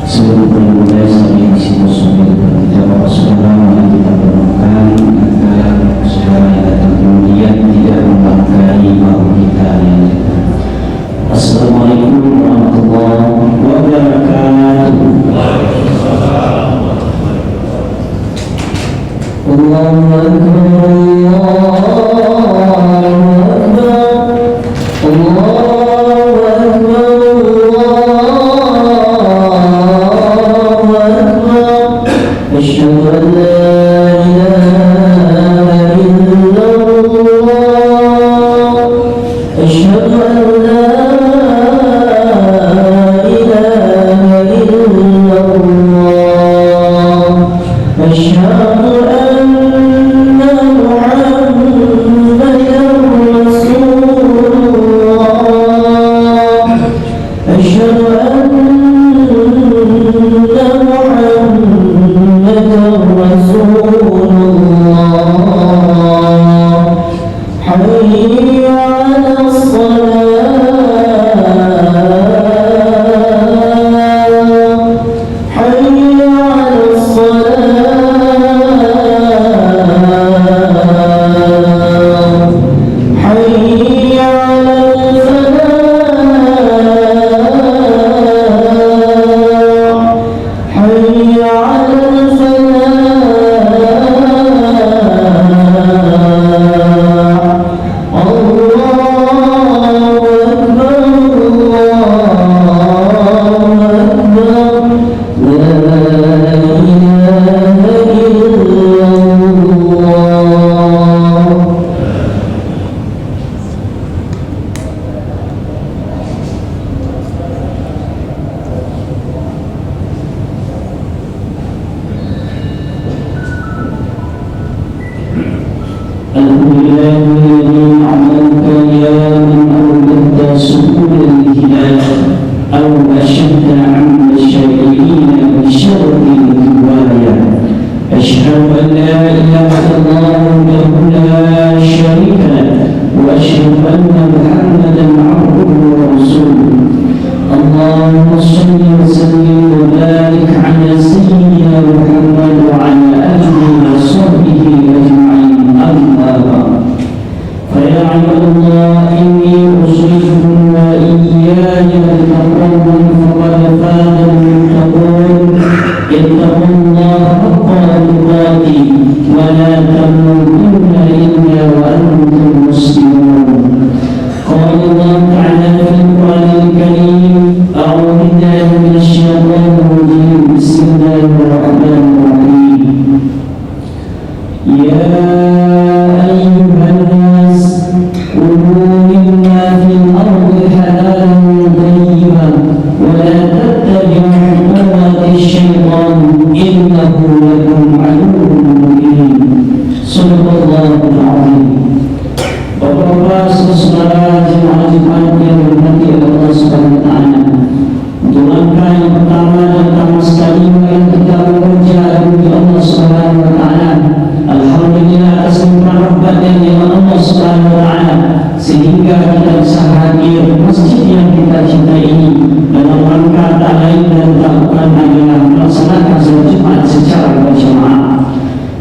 Sebelum mulai saya isi musuh kita bapak saudara yang kita doakan agar saudara yang datang kemudian tidak membangkai bahu kita yang kita. Assalamualaikum warahmatullahi wabarakatuh. Allahu Akbar, أشهد أن لا إله إلا الله أشهد أن لا إله إلا الله أشهد أن محمدا رسول الله أشهد أن رسول الله حي على الصلاة حي على الصلاة حي على الفلاح حي على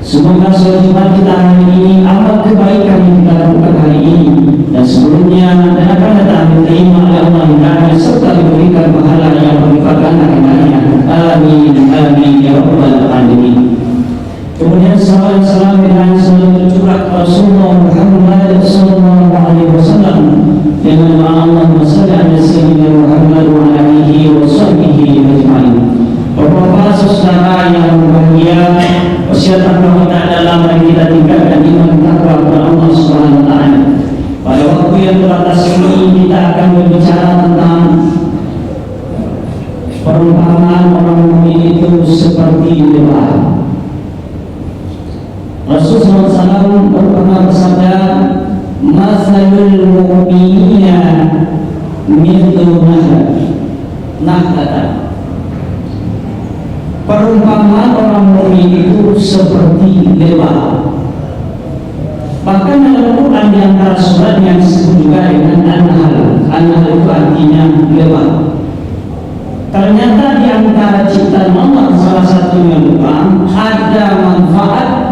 Semoga sholat Jumat kita hari ini, amal kebaikan yang kita lakukan hari ini dan sebelumnya dan akan datang diterima oleh Allah Taala serta diberikan pahala yang berlipat ganda dengannya. Amin amin ya rabbal alamin. Kemudian salam dengan salam tercurah Rasulullah Muhammad sallallahu alaihi wasallam dengan Allahumma shalli ala sayyidina Muhammad wa ala alihi wa sahbihi ajma'in. Bapak-bapak saudara yang berbahagia, wasiat Allah dalam yang kita tinggalkan iman takwa kepada Allah Subhanahu wa taala. Pada waktu yang terbatas ini kita akan berbicara tentang perumpamaan orang mukmin itu seperti lebah. Rasulullah SAW pernah bersabda, "Masalul mu'minina mithlu nahlatan." Perumpamaan orang mukmin itu seperti lebah. Bahkan dalam Quran di antara surat yang disebut juga dengan an-nahl. An-nahl itu artinya lebah. Ternyata di antara ciri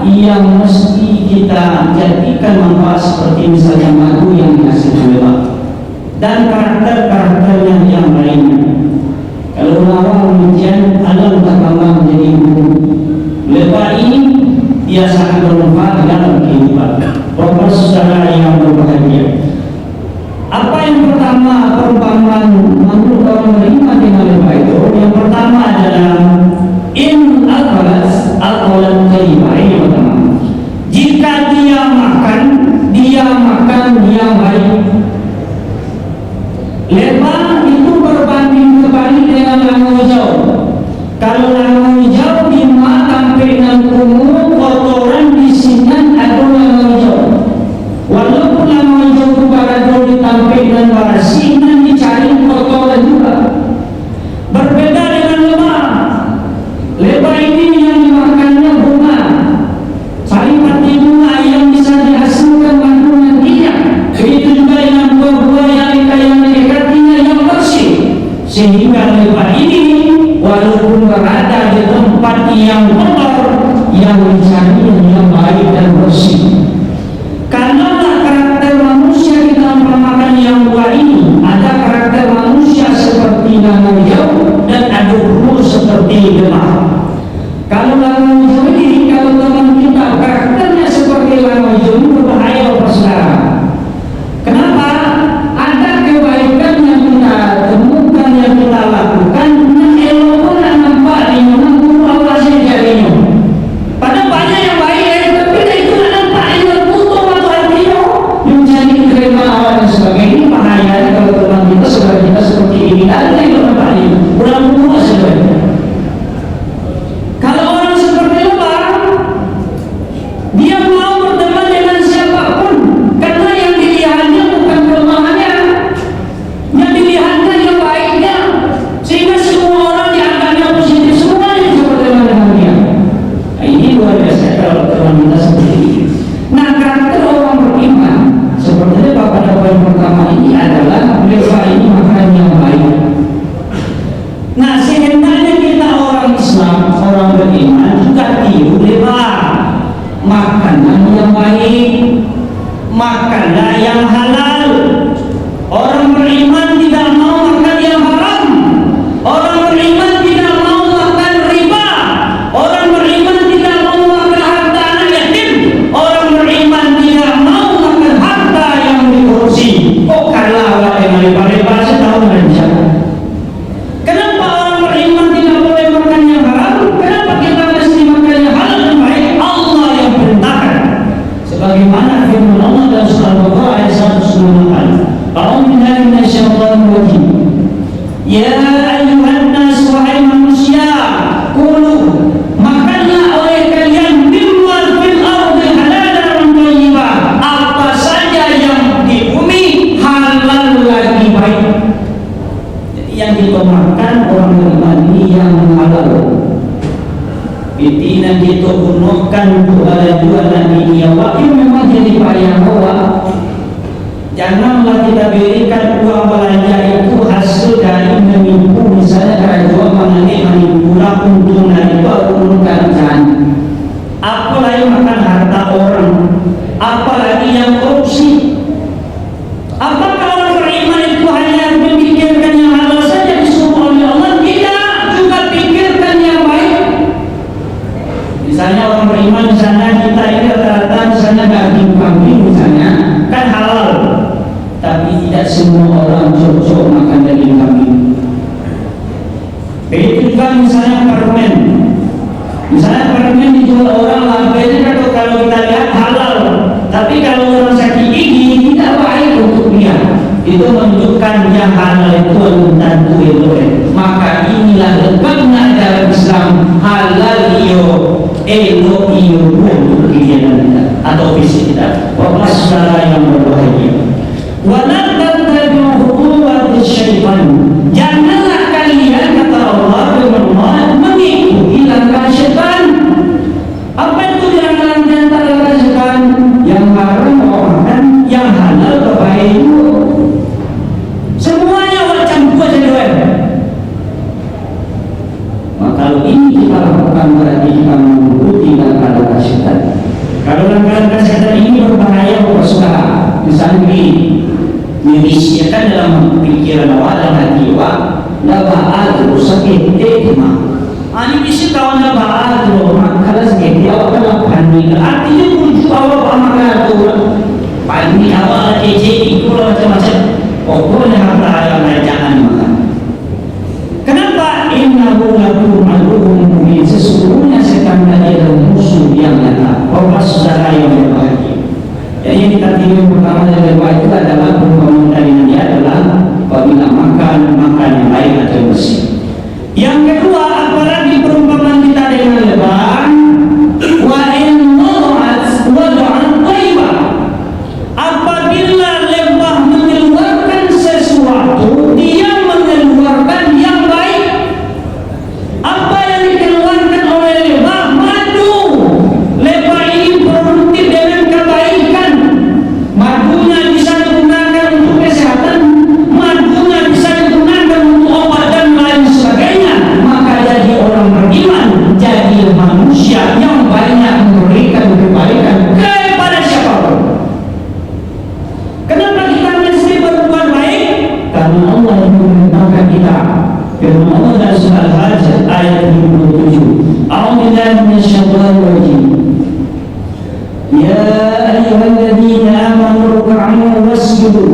yang mesti kita jadikan manfaat seperti misalnya madu yang dihasilkan lebah dan karakter-karakternya yang lainnya. Kalau awal ujian alam berkembang menjadi buku. Lebah ini dia sangat bermanfaat dalam kehidupan. Bapak saudara yang berbahagia, apa yang pertama perumpamaan menurut orang beriman dengan lebah itu? Yang pertama adalah in al-balas al-qalan kalimah. Ini pertama. Jika dia makan yang baik. Lebah itu berbanding terbalik dengan langu hijau. Kalau langu hijau dimakan dengan kumur, kotoran di sini atau langu hijau. Walaupun langu hijau itu barado ditampil dengan barasinan dicari kotoran juga. Berbeda dengan lebah. Lebah ini yang dimakannya bunga, saripati bunga yang bisa dihasilkan kandungan tidak. Begitu juga dengan buah-buah yang mendekatinya yang bersih. Sehingga lebah ini walaupun berada di tempat yang kotor, yang dicari yang baik dan bersih. Karena karakter manusia di dalam makan yang buah ini ada karakter manusia seperti langu hijau dan ada pula seperti lebah. Kalau langu hijau ini, kalau teman kita karakternya seperti langu hijau ini berbahaya Bapak saudara. Kenapa? Ada kebaikan yang kita temukan, yang kita lakukan, yang elok pun tak nampak di mana guru Allah sejarinya. Padahal banyak yang baik, tapi itu tak nampak di mana putus atau hatinya menjadi kerana awal dan sebagainya. Ini bahaya kalau teman kita saudara kita seperti ini. Tak ada yang nampak ini. Mudah-mudahan sebenarnya. Kalau orang seperti lebah, dia mau berteman dengan siapapun karena yang dilihatnya bukan kelemahannya, yang dilihatnya yang baiknya, sehingga semua orang dianggapnya positif, semuanya bisa berteman dengan dia. Nah, ini luar biasa kalau teman kita seperti ini. Nah, karakter orang beriman seperti pada poin pertama ini adalah lebah ini makan yang baik. Nah, sebenarnya kita orang Islam, orang beriman juga tiru lebah. Makanan yang baik, makanlah yang halal. Orang beriman tidak mau makan yang haram. Orang beriman tidak mau makan riba. Orang beriman tidak mau makan harta anak yatim. Orang beriman tidak mau makan harta yang dikorupsi. Oh, kalah awak dengan riba-riba setahun saja. Kenapa orang beriman tidak boleh makan yang haram? Kenapa kita mesti makan yang halal dan baik? Allah yang perintahkan. Sebagaimana firman Allah dalam surah Al-Baqarah ayat 198. A'udzu billahi minasyaitonir rajim. Ya ayyuhan nas, wahai manusia, kulu makanlah oleh kalian mimma fil ardi halalan thayyibah. Apa saja yang di bumi halal lagi baik. Yang kita makan orang beriman ini yang halal. Pimpinan kita gunakan untuk jualan ini ya Pak. Ini memang jadi payah bahwa janganlah kita berikan uang belanja itu hasil dari menipu, misalnya dari jual manipulasi untuk menunjukkan. Apalagi makan harta orang, apalagi yang korupsi. Apakah orang beriman itu hanya memikirkan yang halal saja disuruh oleh Allah? Tidak, juga pikirkan yang baik. Misalnya orang beriman, misalnya kita ini rata-rata misalnya daging kambing misalnya kan halal, tapi tidak semua orang cocok makan daging kambing. Begitu juga misalnya permen. Misalnya permen dijual orang labelnya kalau kita lihat halal, tapi kalau orang sakit gigi tidak baik untuk dia. Itu menunjukkan yang halal itu tentu itu. Maka inilah lebahnya dalam Islam, halal iyo elo iyo untuk kegiatan kita atau fisik kita. Bapak saudara yang berbahagia, wala tattabi'u khutuwati syaitan. Janganlah kalian, kata Allah, mengikuti langkah syaitan. Apa itu langkah syaitan? Yang haram makan, yang halal kebaik. Semuanya macam buah jadwal. Maka kalau ini kita lakukan berarti kita mengikuti langkah syaitan. pelanggaran kesehatan ini berbahaya buat saudara. Misalnya dirisikan dalam pikiran awak dan hati awak, nabah terus sakit mah. Ani bisa kawan nabah terus makalah sakit awak kena panik. Artinya kunci awak amalan tu panik awak kecil itu macam-macam. Pokoknya harta jangan makan. Kenapa? Innahu lakum aduwwun mubin. Sesungguhnya setan tadi adalah musuh yang nyata. Bapak saudara yang berbahagia. Jadi yang kita tidur pertama dari doa itu adalah perumpamaan dari Nabi adalah apabila makan yang baik atau bersih. Yang kedua, apalagi perumpamaan kita dengan lebaran, wa in wada'at wada'an thayyibah. Apabila lebah mengeluarkan sesuatu, dia mengeluarkan yang baik. Apa yang dikeluarkan oleh lebah? Madu. Lebah ini produktif dengan kebaikan. Madunya bisa digunakan untuk kesehatan, madunya bisa digunakan untuk obat dan lain sebagainya. Maka jadi orang beriman, jadi manusia yang banyak memberikan kebaikan kepada siapapun. Kenapa kita mesti berbuat baik? Karena Allah yang memerintahkan kita. Firman Allah dalam surah Al-Hajj ayat 27. A'udzubillahi minasyaitonir rajim. Ya ayyuhalladzina amanu ruk'u wasjudu.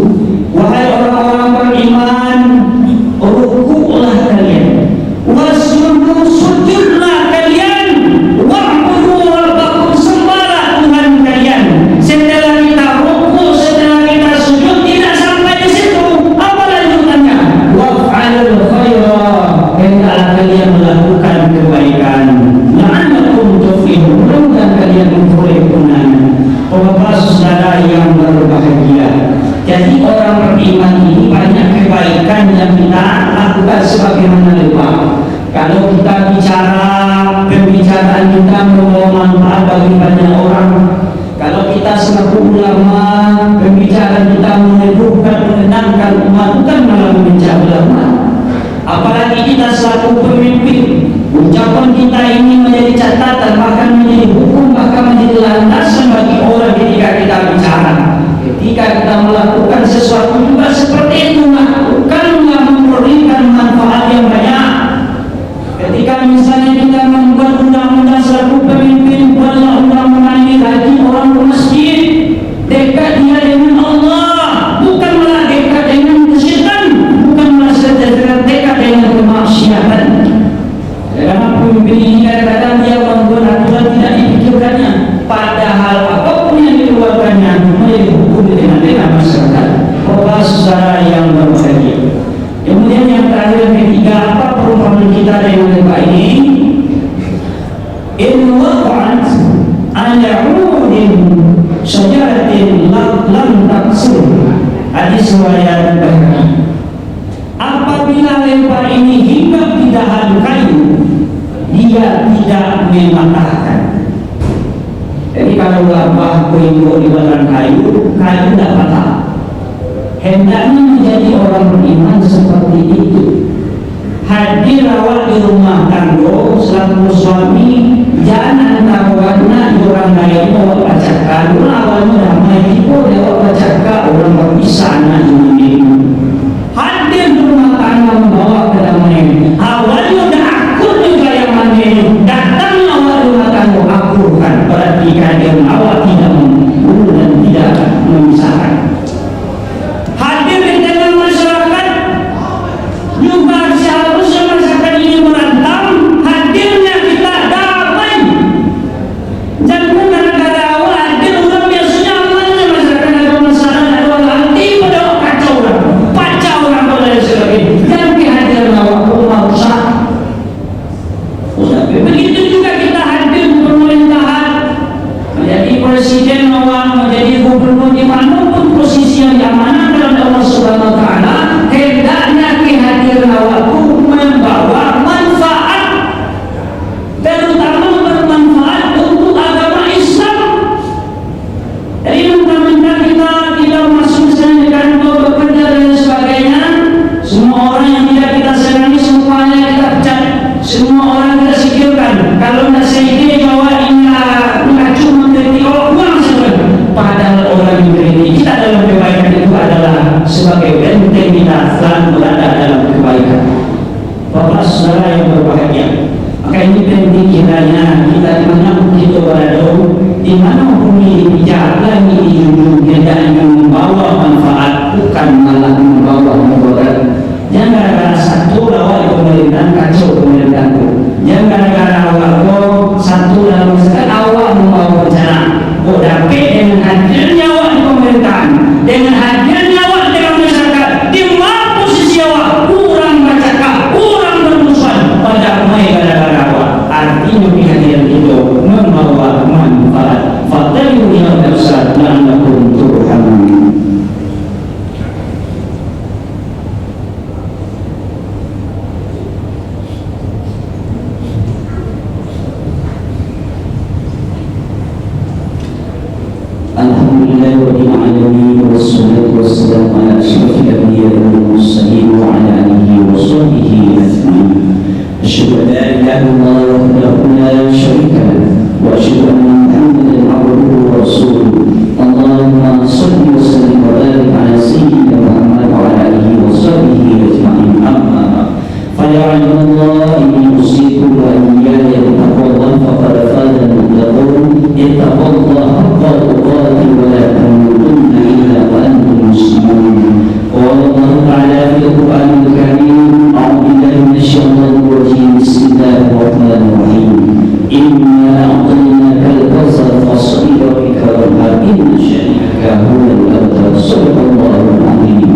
Wahai orang-orang beriman, rukuklah kalian. Wasjudu, sujudlah kalian. Wa'budu rabbakum, sembahlah Tuhan kalian. Setelah kita ruku, setelah kita sujud, tidak sampai di situ. Apa lanjutannya? Waf'alul khaira, hendaklah kalian melakukan kebaikan. La'allakum tuflihun, mudah-mudahan kalian memperoleh kemenangan. Bapak saudara yang berbahagia, jadi orang beriman ini banyak kebaikan yang kita lakukan sebagaimana lebah. Kalau kita bicara, pembicaraan kita membawa manfaat bagi banyak orang. Kalau kita selaku ulama, pembicaraan kita meneguhkan, menenangkan umat, bukan malah memecah belah umat. Apalagi kita selaku pemimpin, ucapan kita ini menjadi catatan, bahkan menjadi hukum, bahkan menjadi landasan bagi orang ketika kita bicara. Ketika kita melakukan sesuatu juga seperti itu, bukanlah memberikan manfaat yang banyak. Ketika misalnya kita membuat undang-undang selaku pemimpin, buatlah undang-undang ini bagi orang ke masjid, dekat dia dengan Allah, bukan malah dekat dengan kesyirikan, bukan malah dekat dengan kemaksiatan. Karena pemimpin ini kadang-kadang dia membuat aturan tidak dipikirkannya, padahal apapun yang dikeluarkannya menjadi hukum di tengah-tengah masyarakat. Bapak saudara yang berbahagia. Kemudian yang terakhir, yang ketiga, apa perumpamaan kita dengan lebah ini? In waqa'at ala 'udin syajaratin lam taksur. Hadis riwayat Bukhari. Apabila lebah ini hinggap di dahan kayu, dia tidak mematahkan. Jadi kalau lebah hinggap di dahan kayu, kayu tidak patah. Hendaknya menjadi orang beriman seperti itu. Hadir awak di rumah tangga selaku suami, jangan tawarna orang lain awak bacakan. Awalnya damai itu awak bacakan orang berpisah na ini. Hadir di rumah tangga membawa kedamaian. Awalnya dah akur juga yang mana. Datang awak di rumah tangga akurkan. Berarti kehadiran awak tidak membunuh dan tidak memisahkan. Hadir di tengah masyarakat, saudara yang berbahagia. Maka ini penting kiranya kita dimanapun kita berada, di mana bumi dipijak, langit dijunjung, kita ingin membawa manfaat, bukan malah membawa mudarat. Jangan gara-gara satu lawan pemerintahan kacau pemerintahan itu. Jangan gara-gara awak satu lalu sekarang awak membawa bencana. Dapat dengan hadirnya awak di pemerintahan, dengan hadirnya awak dengan masyarakat, di mana posisi awak kurang bercakap, kurang bermusuhan pada mai gara-gara awak. Artinya kehadiran itu membawa manfaat. Fatayu ya nafsat la'allakum turhamun. Alhamdulillah rabbil alamin wassalatu wassalamu ala asyrafil anbiya'i wal mursalin wa ala alihi wa sahbihi ajma'in. Asyhadu an la ilaha illallah wahdahu la syarika lahu wa asyhadu anna Muhammadan abduhu wa rasuluh. Allahumma shalli wa sallim wa barik ala sayyidina Muhammad wa ala alihi wa sahbihi ajma'in. Amma ba'd. Fa ya Allah inni usikum wa iyaya bi taqwallah faqad faza al-muttaqun. Ittaqullah haqqa tuqatih wa la tamutunna illa wa antum muslimun. Qala Allah ta'ala fil Qur'anil Karim, a'udzu billahi minasyaitonir rajim. Bismillahirrahmanirrahim. Inna a'tainaka al-kautsar fasholli li rabbika wanhar, inna shani'aka huwal abtar. Shadaqallahul 'azim.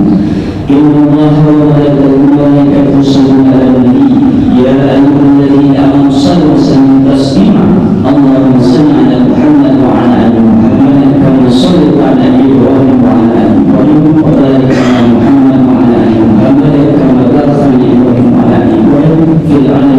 Inna Allaha wa malaikatahu yusalluna 'alan nabi ya ayyuhalladzina amanu shallu 'alaihi taslima. Allahumma shalli 'ala Muhammad wa 'ala ali Muhammad kama shallaita 'ala Ibrahim wa 'ala ali Ibrahim wa barik 'ala Muhammad wa 'ala ali Muhammad kama barakta 'ala Ibrahim wa 'ala ali Ibrahim fil 'alamin